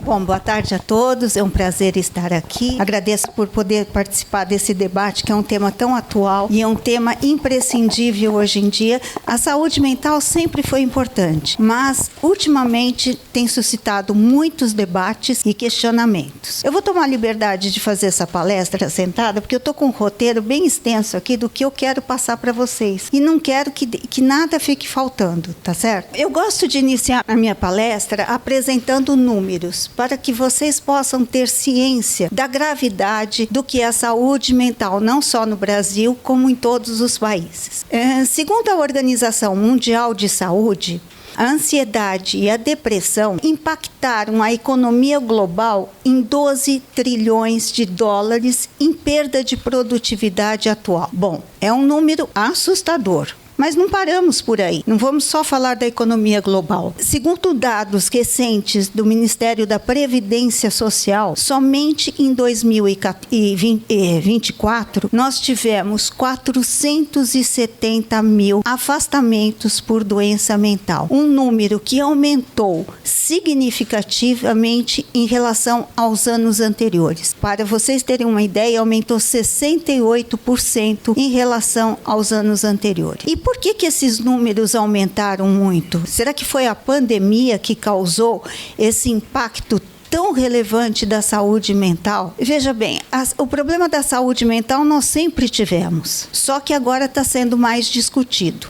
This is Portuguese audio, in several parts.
Bom, boa tarde a todos, é um prazer estar aqui. Agradeço por poder participar desse debate, que é um tema tão atual e é um tema imprescindível hoje em dia. A saúde mental sempre foi importante, mas ultimamente tem suscitado muitos debates e questionamentos. Eu vou tomar a liberdade de fazer essa palestra sentada, porque eu estou com um roteiro bem extenso aqui do que eu quero passar para vocês. E não quero que nada fique faltando, tá certo? Eu gosto de iniciar a minha palestra apresentando números, para que vocês possam ter ciência da gravidade do que é a saúde mental, não só no Brasil, como em todos os países. Segundo a Organização Mundial de Saúde, a ansiedade e a depressão impactaram a economia global em 12 trilhões de dólares em perda de produtividade atual. Bom, é um número assustador. Mas não paramos por aí, não vamos só falar da economia global. Segundo dados recentes do Ministério da Previdência Social, somente em 2024, nós tivemos 470 mil afastamentos por doença mental. Um número que aumentou significativamente em relação aos anos anteriores. Para vocês terem uma ideia, aumentou 68% em relação aos anos anteriores. E por que esses números aumentaram muito? Será que foi a pandemia que causou esse impacto tão relevante da saúde mental? Veja bem, o problema da saúde mental nós sempre tivemos, só que agora está sendo mais discutido.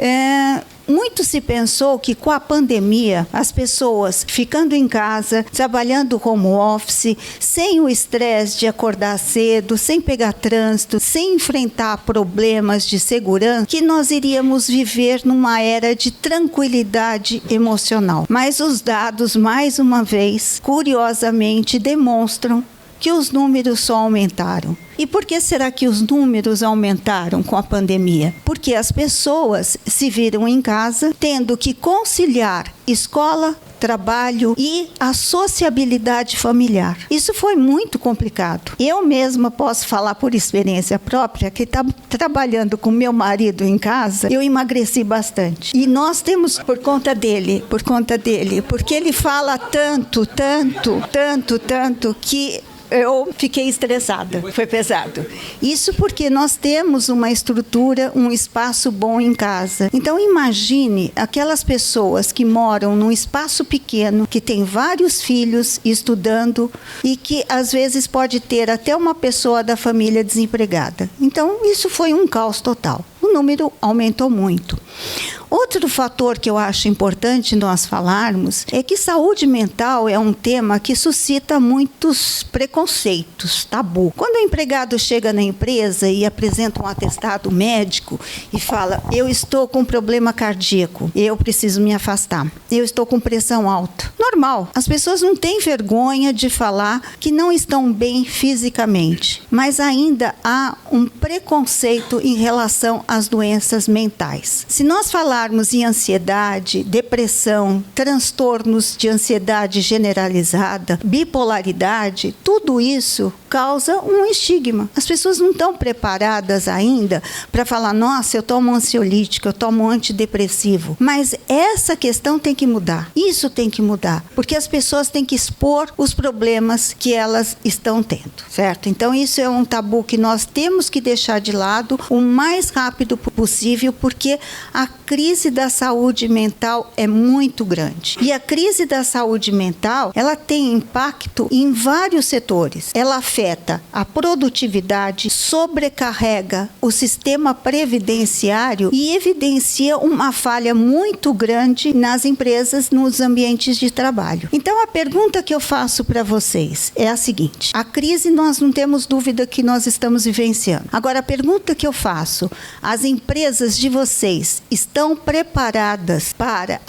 Muito se pensou que com a pandemia, as pessoas ficando em casa, trabalhando home office, sem o estresse de acordar cedo, sem pegar trânsito, sem enfrentar problemas de segurança, que nós iríamos viver numa era de tranquilidade emocional. Mas os dados, mais uma vez, curiosamente, demonstram que os números só aumentaram. E por que será que os números aumentaram com a pandemia? Porque as pessoas se viram em casa tendo que conciliar escola, trabalho e a sociabilidade familiar. Isso foi muito complicado. Eu mesma posso falar por experiência própria que trabalhando com meu marido em casa, eu emagreci bastante. E nós temos por conta dele, porque ele fala tanto que eu fiquei estressada, foi pesado. Isso porque nós temos uma estrutura, um espaço bom em casa. Então imagine aquelas pessoas que moram num espaço pequeno, que tem vários filhos estudando e que às vezes pode ter até uma pessoa da família desempregada. Então isso foi um caos total. O número aumentou muito. Outro fator que eu acho importante nós falarmos é que saúde mental é um tema que suscita muitos preconceitos, tabu. Quando o empregado chega na empresa e apresenta um atestado médico e fala, eu estou com problema cardíaco, eu preciso me afastar, eu estou com pressão alta. Normal, as pessoas não têm vergonha de falar que não estão bem fisicamente, mas ainda há um preconceito em relação às doenças mentais. Se nós falarmos em ansiedade, depressão, transtornos de ansiedade generalizada, bipolaridade, tudo isso causa um estigma. As pessoas não estão preparadas ainda para falar, nossa, eu tomo ansiolítico, eu tomo antidepressivo. Mas essa questão tem que mudar. Isso tem que mudar, porque as pessoas têm que expor os problemas que elas estão tendo, certo? Então isso é um tabu que nós temos que deixar de lado o mais rápido possível, porque a crise da saúde mental é muito grande. E a crise da saúde mental, ela tem impacto em vários setores. Ela afeta a produtividade, sobrecarrega o sistema previdenciário e evidencia uma falha muito grande nas empresas, nos ambientes de trabalho. Então, a pergunta que eu faço para vocês é a seguinte: a crise nós não temos dúvida que nós estamos vivenciando. Agora, a pergunta que eu faço: as empresas de vocês estão preparadas para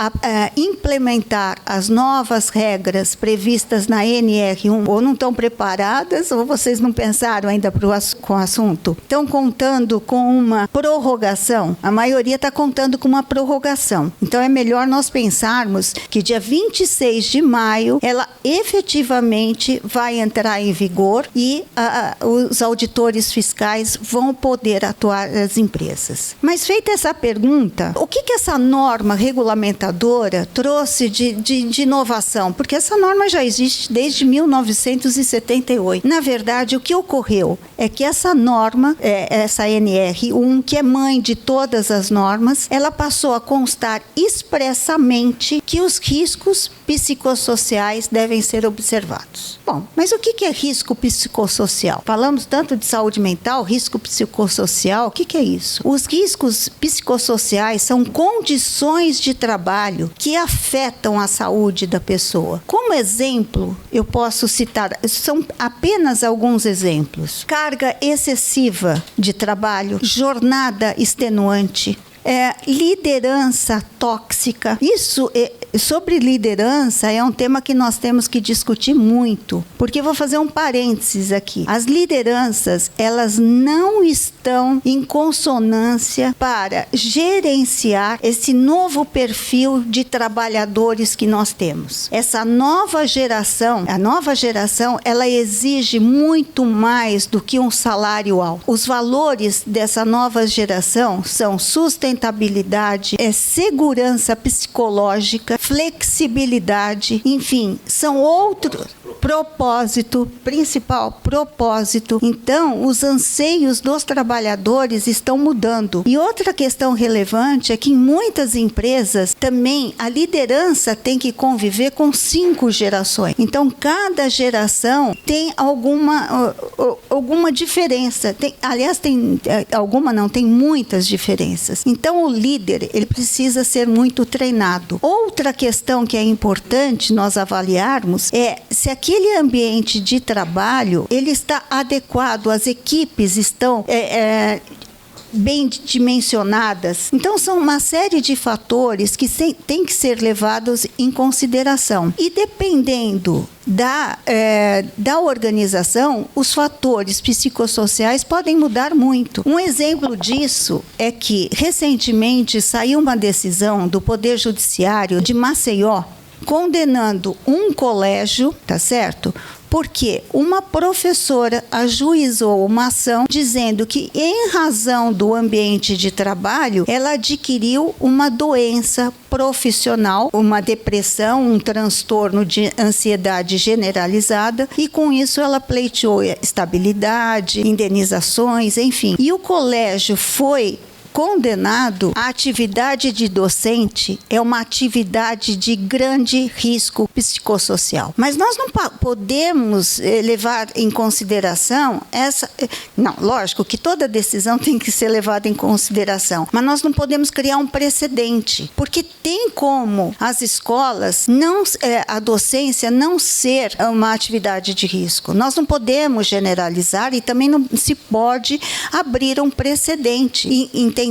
implementar as novas regras previstas na NR1, ou não estão preparadas, ou vocês não pensaram ainda com o assunto? Estão contando com uma prorrogação? A maioria está contando com uma prorrogação. Então é melhor nós pensarmos que dia 26 de maio ela efetivamente vai entrar em vigor e os auditores fiscais vão poder atuar nas empresas. Mas feita essa pergunta, o que essa norma regulamentadora trouxe de inovação? Porque essa norma já existe desde 1978. Na verdade, o que ocorreu é que essa norma, essa NR1, que é mãe de todas as normas, ela passou a constar expressamente que os riscos psicossociais devem ser observados. Bom, mas o que é risco psicossocial? Falamos tanto de saúde mental, risco psicossocial, o que é isso? Os riscos psicossociais são condições de trabalho que afetam a saúde da pessoa. Como exemplo, eu posso citar, são apenas alguns exemplos: carga excessiva de trabalho, jornada extenuante, liderança tóxica. Isso, sobre liderança, é um tema que nós temos que discutir muito, porque vou fazer um parênteses aqui. As lideranças, elas não estão em consonância para gerenciar esse novo perfil de trabalhadores que nós temos. Essa nova geração, ela exige muito mais do que um salário alto. Os valores dessa nova geração são sustentabilidade, segurança psicológica, flexibilidade, enfim, são outros. Principal propósito. Então, os anseios dos trabalhadores estão mudando. E outra questão relevante é que em muitas empresas também a liderança tem que conviver com 5 gerações. Então, cada geração tem alguma diferença. Tem muitas diferenças. Então, o líder, ele precisa ser muito treinado. Outra questão que é importante nós avaliarmos é se aquele ambiente de trabalho ele está adequado, as equipes estão bem dimensionadas. Então, são uma série de fatores que têm que ser levados em consideração. E dependendo da organização, os fatores psicossociais podem mudar muito. Um exemplo disso é que, recentemente, saiu uma decisão do Poder Judiciário de Maceió, condenando um colégio, tá certo? Porque uma professora ajuizou uma ação dizendo que, em razão do ambiente de trabalho, ela adquiriu uma doença profissional, uma depressão, um transtorno de ansiedade generalizada, e com isso ela pleiteou estabilidade, indenizações, enfim. E o colégio foi condenado. A atividade de docente é uma atividade de grande risco psicossocial. Mas nós não podemos levar em consideração essa... Não, lógico que toda decisão tem que ser levada em consideração, mas nós não podemos criar um precedente, porque tem como as escolas, a docência não ser uma atividade de risco. Nós não podemos generalizar e também não se pode abrir um precedente, entendendo-se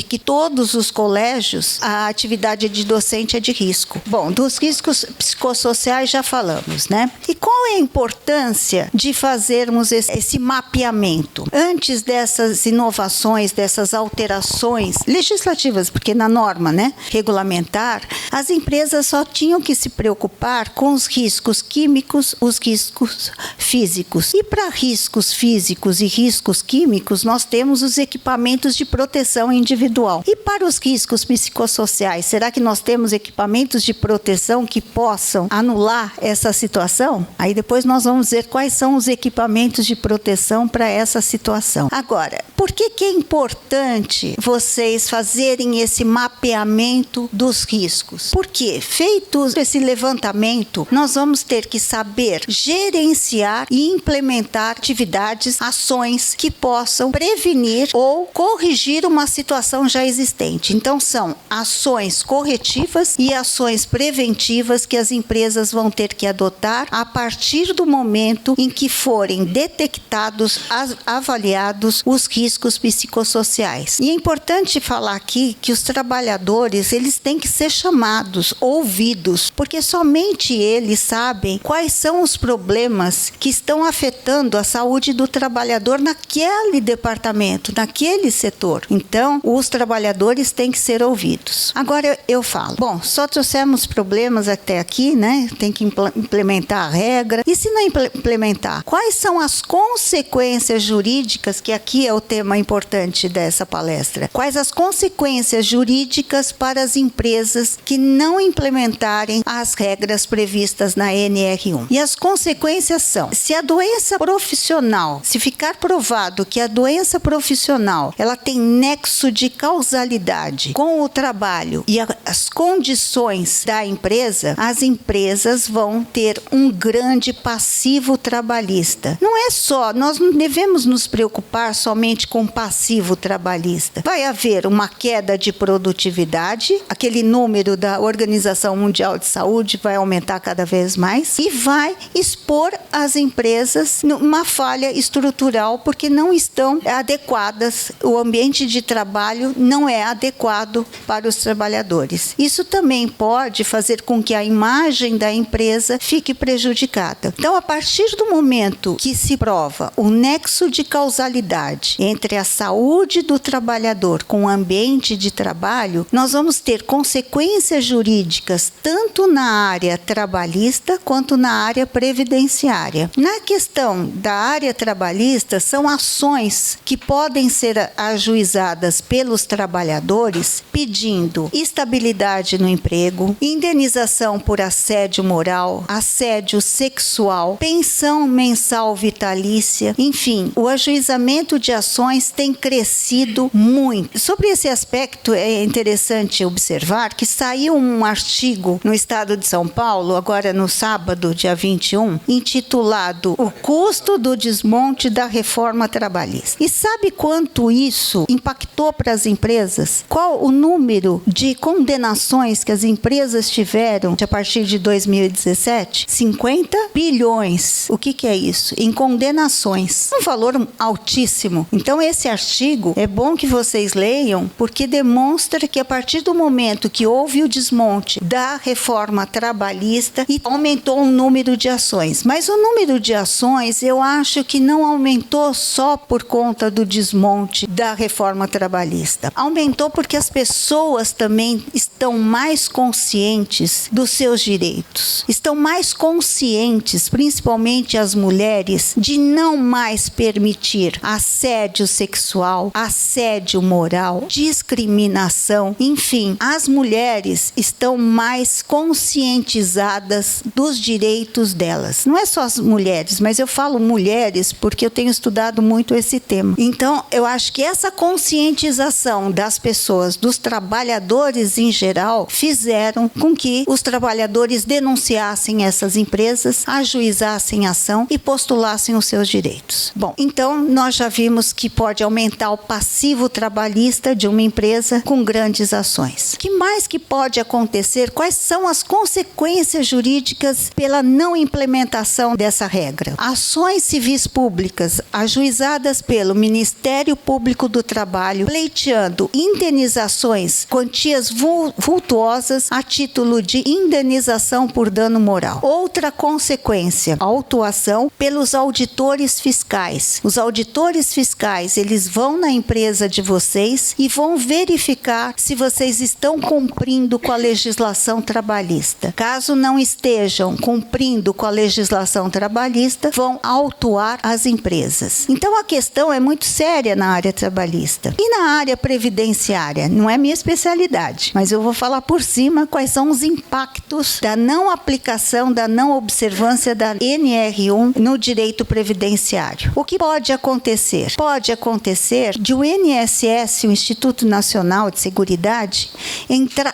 que todos os colégios, a atividade de docente é de risco. Bom, dos riscos psicossociais já falamos, né? E qual é a importância de fazermos esse mapeamento? Antes dessas inovações, dessas alterações legislativas, porque na norma, né, regulamentar, as empresas só tinham que se preocupar com os riscos químicos, os riscos físicos. E para riscos físicos e riscos químicos, nós temos os equipamentos de proteção individual. E para os riscos psicossociais, será que nós temos equipamentos de proteção que possam anular essa situação? Aí depois nós vamos ver quais são os equipamentos de proteção para essa situação. Agora, por que é importante vocês fazerem esse mapeamento dos riscos? Porque, feito esse levantamento, nós vamos ter que saber gerenciar e implementar atividades, ações que possam prevenir ou corrigir uma situação já existente. Então, são ações corretivas e ações preventivas que as empresas vão ter que adotar a partir do momento em que forem detectados, avaliados os riscos psicossociais. E é importante falar aqui que os trabalhadores, eles têm que ser chamados, ouvidos, porque somente eles sabem quais são os problemas que estão afetando a saúde do trabalhador naquele departamento, naquele setor. Então, os trabalhadores têm que ser ouvidos. Agora eu falo, bom, só trouxemos problemas até aqui, né? Tem que implementar a regra. E se não implementar, quais são as consequências jurídicas, que aqui é o tema tema importante dessa palestra. Quais as consequências jurídicas para as empresas que não implementarem as regras previstas na NR1? E as consequências são: se a doença profissional, se ficar provado que a doença profissional ela tem nexo de causalidade com o trabalho e as condições da empresa, as empresas vão ter um grande passivo trabalhista. Não é só, nós não devemos nos preocupar somente com passivo trabalhista. Vai haver uma queda de produtividade, aquele número da Organização Mundial de Saúde vai aumentar cada vez mais e vai expor as empresas numa falha estrutural porque não estão adequadas, o ambiente de trabalho não é adequado para os trabalhadores. Isso também pode fazer com que a imagem da empresa fique prejudicada. Então, a partir do momento que se prova o nexo de causalidade entre a saúde do trabalhador com o ambiente de trabalho, nós vamos ter consequências jurídicas tanto na área trabalhista quanto na área previdenciária. Na questão da área trabalhista, são ações que podem ser ajuizadas pelos trabalhadores pedindo estabilidade no emprego, indenização por assédio moral, assédio sexual, pensão mensal vitalícia, enfim, o ajuizamento de ações tem crescido muito. Sobre esse aspecto, é interessante observar que saiu um artigo no estado de São Paulo, agora no sábado, dia 21, intitulado O Custo do Desmonte da Reforma Trabalhista. E sabe quanto isso impactou para as empresas? Qual o número de condenações que as empresas tiveram a partir de 2017? 50 bilhões. O que é isso? Em condenações. Um valor altíssimo. Então, esse artigo é bom que vocês leiam, porque demonstra que a partir do momento que houve o desmonte da reforma trabalhista, e aumentou o número de ações. Mas o número de ações, eu acho que não aumentou só por conta do desmonte da reforma trabalhista. Aumentou porque as pessoas também estão mais conscientes dos seus direitos. Estão mais conscientes, principalmente as mulheres, de não mais permitir assédio sexual, assédio moral, discriminação, enfim, as mulheres estão mais conscientizadas dos direitos delas. Não é só as mulheres, mas eu falo mulheres porque eu tenho estudado muito esse tema. Então, eu acho que essa conscientização das pessoas, dos trabalhadores em geral, fizeram com que os trabalhadores denunciassem essas empresas, ajuizassem ação e postulassem os seus direitos. Bom, então nós já vimos que pode aumentar o passivo trabalhista de uma empresa com grandes ações. O que mais que pode acontecer? Quais são as consequências jurídicas pela não implementação dessa regra? Ações civis públicas ajuizadas pelo Ministério Público do Trabalho, pleiteando indenizações, quantias vultuosas a título de indenização por dano moral. Outra consequência, autuação pelos auditores fiscais. Os auditores fiscais, eles vão na empresa de vocês e vão verificar se vocês estão cumprindo com a legislação trabalhista. Caso não estejam cumprindo com a legislação trabalhista, vão autuar as empresas. Então, a questão é muito séria na área trabalhista. E na área previdenciária? Não é minha especialidade, mas eu vou falar por cima quais são os impactos da não aplicação, da não observância da NR1 no direito previdenciário. O que pode acontecer? Pode acontecer de o INSS, o Instituto Nacional de Seguridade,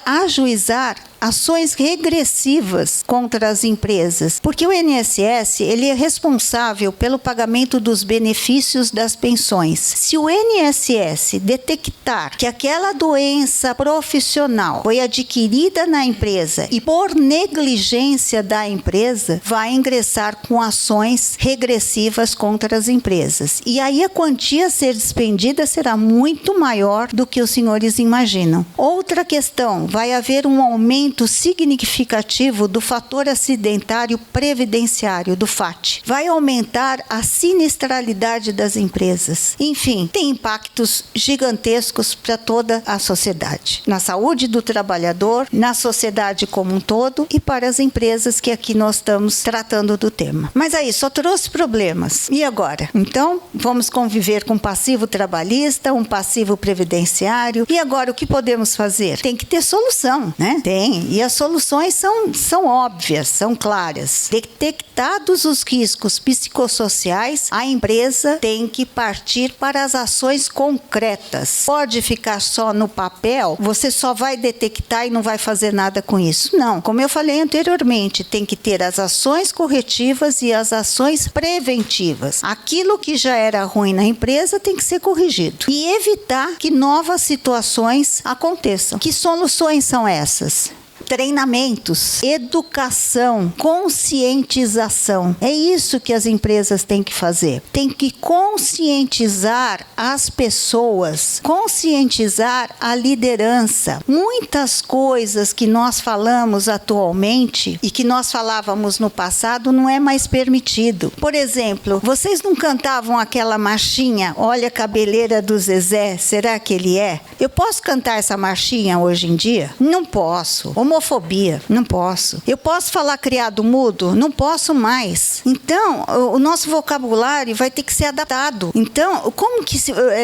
ajuizar ações regressivas contra as empresas, porque o INSS ele é responsável pelo pagamento dos benefícios das pensões. Se o INSS detectar que aquela doença profissional foi adquirida na empresa e por negligência da empresa, vai ingressar com ações regressivas contra as empresas. E aí a quantia a ser despendida será muito maior do que os senhores imaginam. Outra questão, vai haver um aumento aumento significativo do fator acidentário previdenciário, do FAT. Vai aumentar a sinistralidade das empresas. Enfim, tem impactos gigantescos para toda a sociedade. Na saúde do trabalhador, na sociedade como um todo e para as empresas, que aqui nós estamos tratando do tema. Mas aí, só trouxe problemas. E agora? Então, vamos conviver com um passivo trabalhista, um passivo previdenciário. E agora, o que podemos fazer? Tem que ter solução, né? Tem. E as soluções são óbvias, são claras. Detectados os riscos psicossociais, a empresa tem que partir para as ações concretas. Pode ficar só no papel, você só vai detectar e não vai fazer nada com isso. Não. Como eu falei anteriormente, tem que ter as ações corretivas e as ações preventivas. Aquilo que já era ruim na empresa tem que ser corrigido. E evitar que novas situações aconteçam. Que soluções são essas? Treinamentos, educação, conscientização. É isso que as empresas têm que fazer. Tem que conscientizar as pessoas, conscientizar a liderança. Muitas coisas que nós falamos atualmente e que nós falávamos no passado não é mais permitido. Por exemplo, vocês não cantavam aquela marchinha, Olha a Cabeleira do Zezé, será que ele é? Eu posso cantar essa marchinha hoje em dia? Não posso. Homofobia, não posso. Eu posso falar criado mudo? Não posso mais. Então, o nosso vocabulário vai ter que ser adaptado. Então, como que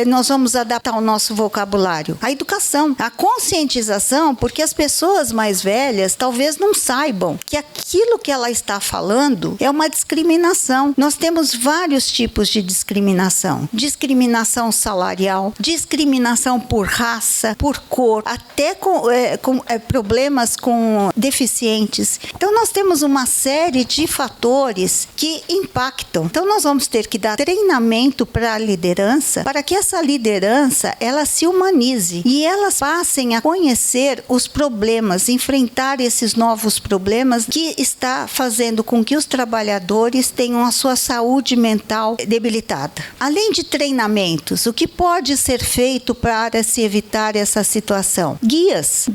nós vamos adaptar o nosso vocabulário? A educação, a conscientização, porque as pessoas mais velhas talvez não saibam que aquilo que ela está falando é uma discriminação. Nós temos vários tipos de discriminação. Discriminação salarial, discriminação por raça, por cor, até com problemas com deficientes. Então, nós temos uma série de fatores que impactam. Então, nós vamos ter que dar treinamento para a liderança, para que essa liderança, ela se humanize e elas passem a conhecer os problemas, enfrentar esses novos problemas que está fazendo com que os trabalhadores tenham a sua saúde mental debilitada. Além de treinamentos, o que pode ser feito para se evitar essa situação? Guias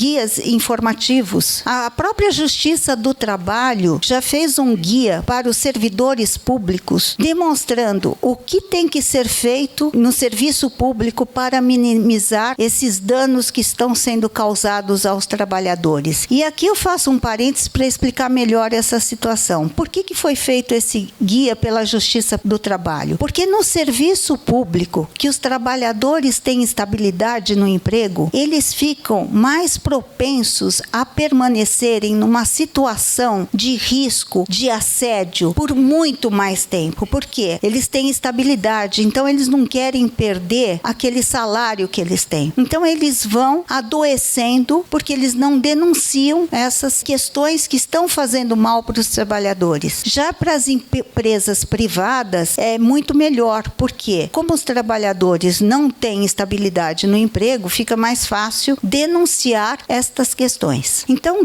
informativos. A própria Justiça do Trabalho já fez um guia para os servidores públicos, demonstrando o que tem que ser feito no serviço público para minimizar esses danos que estão sendo causados aos trabalhadores. E aqui eu faço um parênteses para explicar melhor essa situação. Por que foi feito esse guia pela Justiça do Trabalho? Porque no serviço público, que os trabalhadores têm estabilidade no emprego, eles ficam mais propensos a permanecerem numa situação de risco, de assédio, por muito mais tempo. Por quê? Eles têm estabilidade, então eles não querem perder aquele salário que eles têm. Então eles vão adoecendo porque eles não denunciam essas questões que estão fazendo mal para os trabalhadores. Já para as empresas privadas é muito melhor, porque como os trabalhadores não têm estabilidade no emprego, fica mais fácil denunciar estas questões. Então,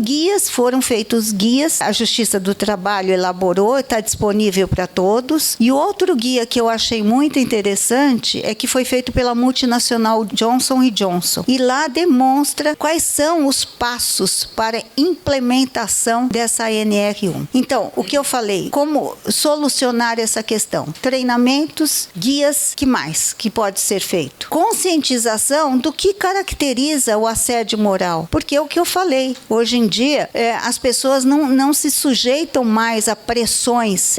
foram feitos guias, a Justiça do Trabalho elaborou, está disponível para todos. E outro guia que eu achei muito interessante é que foi feito pela multinacional Johnson & Johnson. E lá demonstra quais são os passos para implementação dessa ANR1. Então, o que eu falei, como solucionar essa questão? Treinamentos, guias, que mais que pode ser feito? Conscientização do que caracteriza o assédio moral. Porque é o que eu falei, hoje em dia, as pessoas não se sujeitam mais a pressões,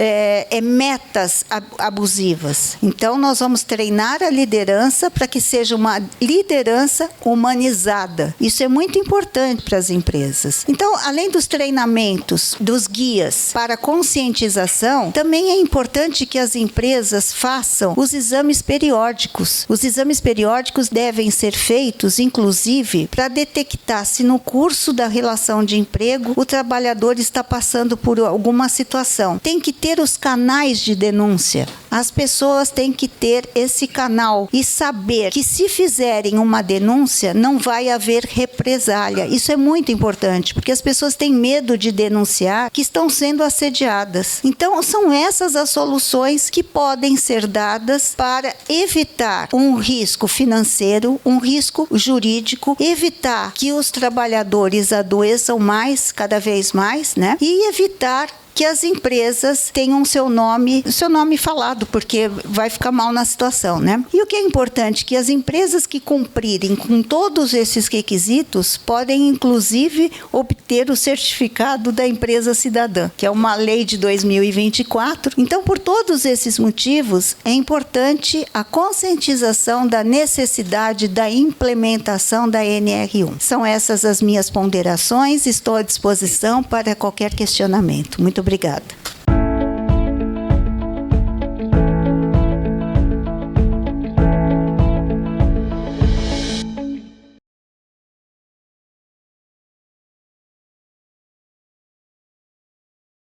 metas abusivas. Então, nós vamos treinar a liderança para que seja uma liderança humanizada. Isso é muito importante para as empresas. Então, além dos treinamentos, dos guias para conscientização, também é importante que as empresas façam os exames periódicos. Os exames periódicos devem ser feitos, inclusive, para detectar se no curso da relação de emprego o trabalhador está passando por alguma situação. Tem que ter os canais de denúncia. As pessoas têm que ter esse canal e saber que se fizerem uma denúncia, não vai haver represália. Isso é muito importante, porque as pessoas têm medo de denunciar que estão sendo assediadas. Então, são essas as soluções que podem ser dadas para evitar um risco financeiro, um risco jurídico, evitar que os trabalhadores adoeçam adoeçam mais, cada vez mais, né? E evitar que as empresas tenham seu nome falado, porque vai ficar mal na situação, né? E o que é importante, que as empresas que cumprirem com todos esses requisitos podem, inclusive, obter o certificado da empresa cidadã, que é uma lei de 2024. Então, por todos esses motivos, é importante a conscientização da necessidade da implementação da NR1. São essas as minhas ponderações, estou à disposição para qualquer questionamento. Muito obrigada.